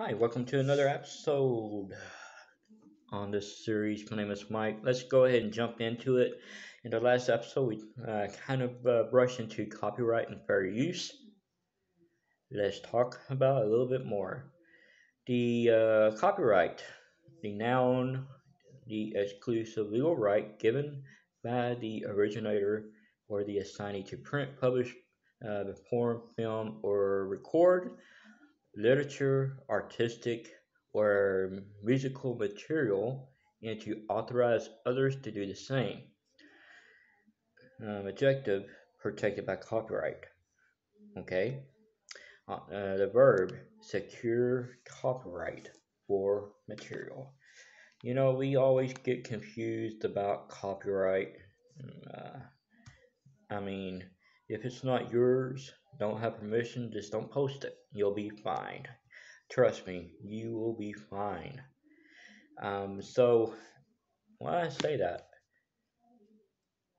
Hi, welcome to another episode on this series. My name is Mike. Let's go ahead and jump into it. In the last episode, we kind of brushed into copyright and fair use. Let's talk about it a little bit more. The copyright, the noun, the exclusive legal right given by the originator or the assignee to print, publish, perform, film, or record literature, artistic, or musical material and to authorize others to do the same. Adjective protected by copyright. Okay. The verb secure copyright for material. We always get confused about copyright. Uh, I mean, if it's not yours, don't have permission, just don't post it. You'll be fine. Trust me, you will be fine. So why I say that?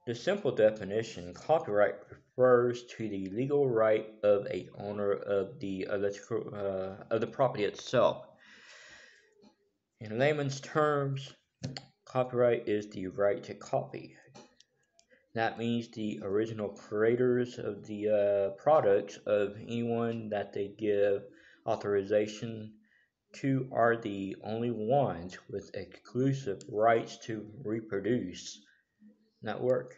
The simple definition: copyright refers to the legal right of a owner of the electrical of the property itself. In layman's terms, copyright is the right to copy. That means the original creators of the products of anyone that they give authorization to are the only ones with exclusive rights to reproduce that work.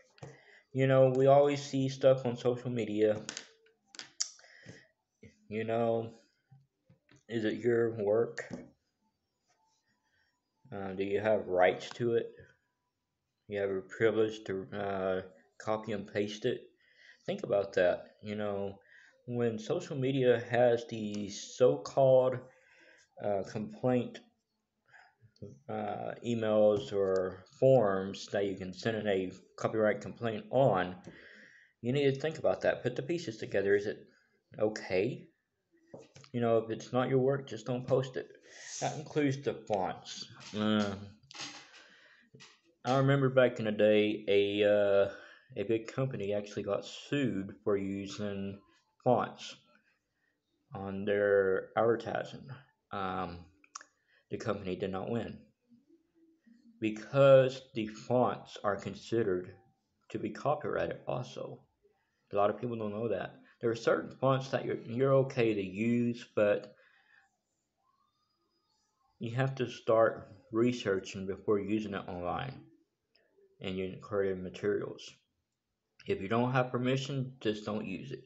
We always see stuff on social media. You know, is it your work? Do you have rights to it? You have a privilege to copy and paste it? Think about that. When social media has these so called complaint emails or forms that you can send in a copyright complaint on, you need to think about that. Put the pieces together. Is it okay? If it's not your work, just don't post it. That includes the fonts. I remember back in the day, a big company actually got sued for using fonts on their advertising. Um, the company did not win because the fonts are considered to be copyrighted. Also, a lot of people don't know that there are certain fonts that you're okay to use, but you have to start researching before using it online and your creative materials. If you don't have permission, just don't use it.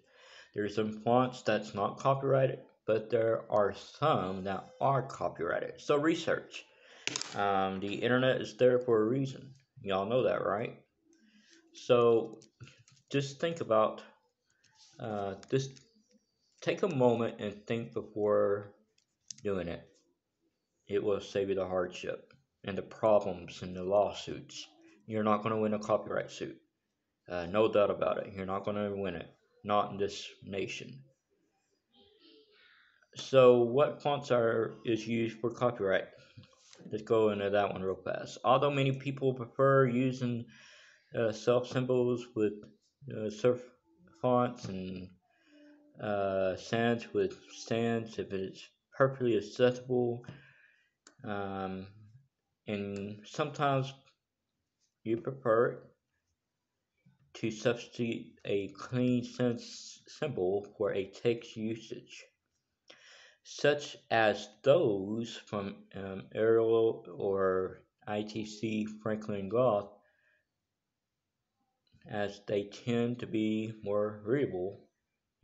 There's some fonts that's not copyrighted, but there are some that are copyrighted. So research. The internet is there for a reason. Y'all know that, right? So just think about just take a moment and think before doing it. It will save you the hardship and the problems and the lawsuits. You're not going to win a copyright suit. No doubt about it. You're not going to win it. Not in this nation. So, what fonts are is used for copyright? Let's go into that one real fast. Although many people prefer using self symbols with serif fonts and sans with sans if it's perfectly acceptable, um, and sometimes you prefer to substitute a clean sans symbol for a text usage, such as those from Arial or ITC Franklin Gothic, as they tend to be more readable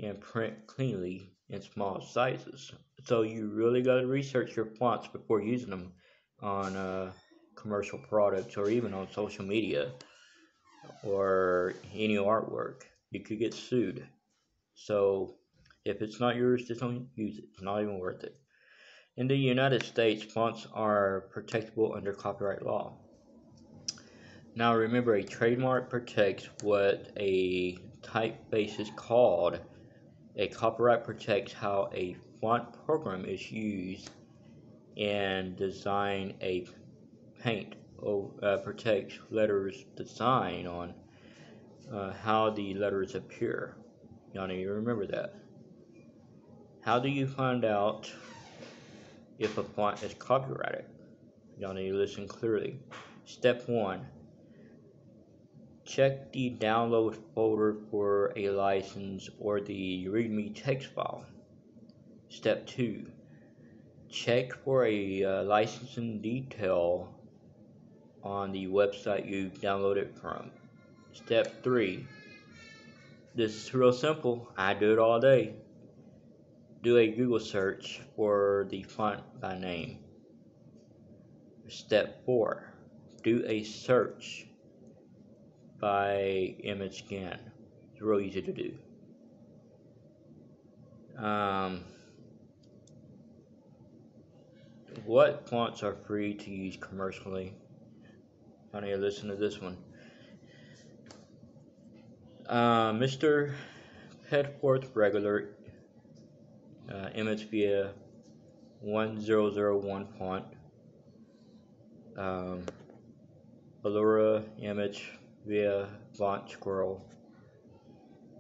and print cleanly in small sizes. So you really got to research your fonts before using them on commercial products or even on social media or any artwork. You could get sued. So if it's not yours, just don't use it. It's not even worth it. In the United States, fonts are protectable under copyright law. Now remember, a trademark protects what a typeface is called. A copyright protects how a font program is used, and design a paint protects letters design on how the letters appear. Y'all need to remember that. How do you find out if a font is copyrighted. Y'all need to listen clearly. Step 1. Check the download folder for a license or the README text file. Step 2. Check for a licensing detail on the website you downloaded from. Step 3. This is real simple. I do it all day. Do a Google search for the font by name. Step 4. Do a search by image scan. It's real easy to do. What fonts are free to use commercially? I need to listen to this one. Mr. Pedforth Regular image via 1001 font. Allura image via font squirrel.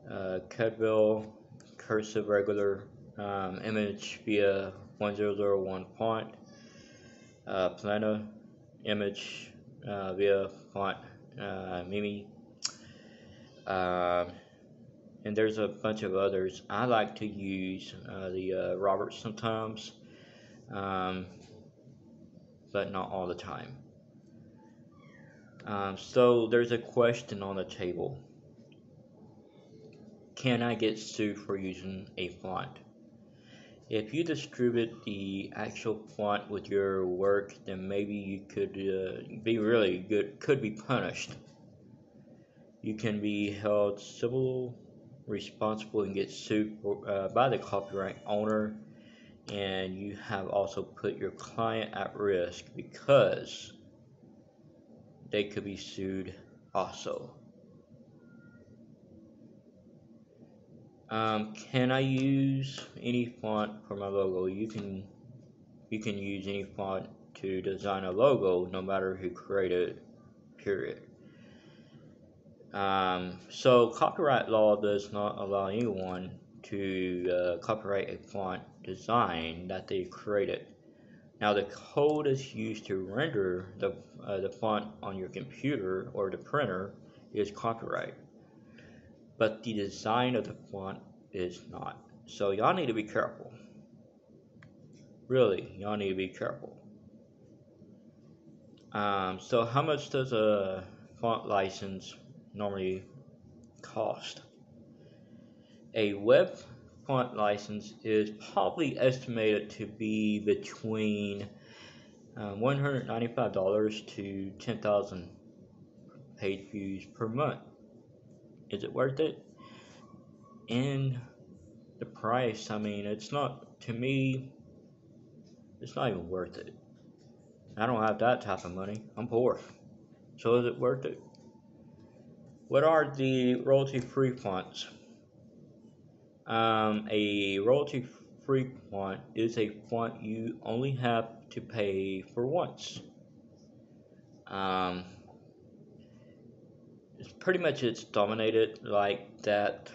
Cadville cursive regular image via 1001 font. Plana image via font Mimi. And there's a bunch of others. I like to use the Roberts sometimes, but not all the time. So there's a question on the table. Can I get sued for using a font? If you distribute the actual font with your work, then maybe you could could be punished. You can be held civil responsible and get sued by the copyright owner, and you have also put your client at risk because they could be sued also. Can I use any font for my logo? You can use any font to design a logo, no matter who created it, period. So copyright law does not allow anyone to copyright a font design that they created. Now the code is used to render the font on your computer or the printer is copyright, but the design of the font is not. So y'all need to be careful. Really, y'all need to be careful. So how much does a font license normally cost? A web font license is probably estimated to be between $195 to 10,000 page views per month. Is it worth it? And the price, I mean, it's not, to me, it's not even worth it. I don't have that type of money. I'm poor. So is it worth it? What are the royalty-free fonts? A royalty-free font is a font you only have to pay for once. It's pretty much dominated like that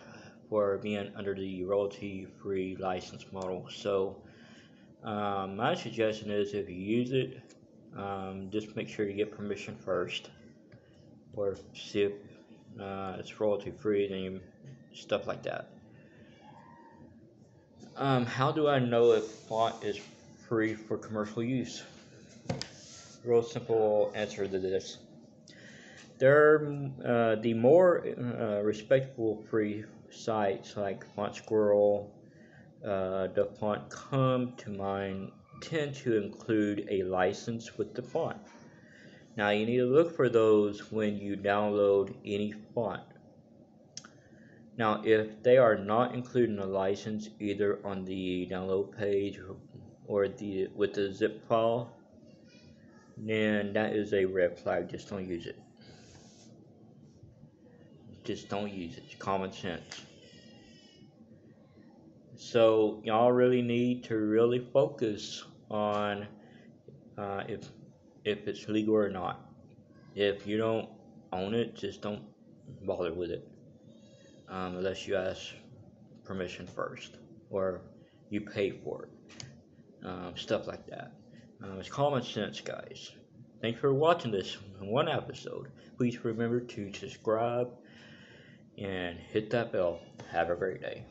for being under the royalty-free license model. So my suggestion is if you use it, just make sure you get permission first, or see if it's royalty-free, then you stuff like that. How do I know if font is free for commercial use? Real simple answer to this. The more respectable free sites like Font Squirrel, the font come to mind tend to include a license with the font. Now you need to look for those when you download any font. Now if they are not including a license either on the download page or with the zip file, then that is a red flag. Just don't use it. Just don't use it. It's common sense. So y'all really need to really focus on if it's legal or not. If you don't own it, just don't bother with it unless you ask permission first or you pay for it. stuff like that. It's common sense, guys. Thanks for watching this one episode. Please remember to subscribe and hit that bell. Have a great day.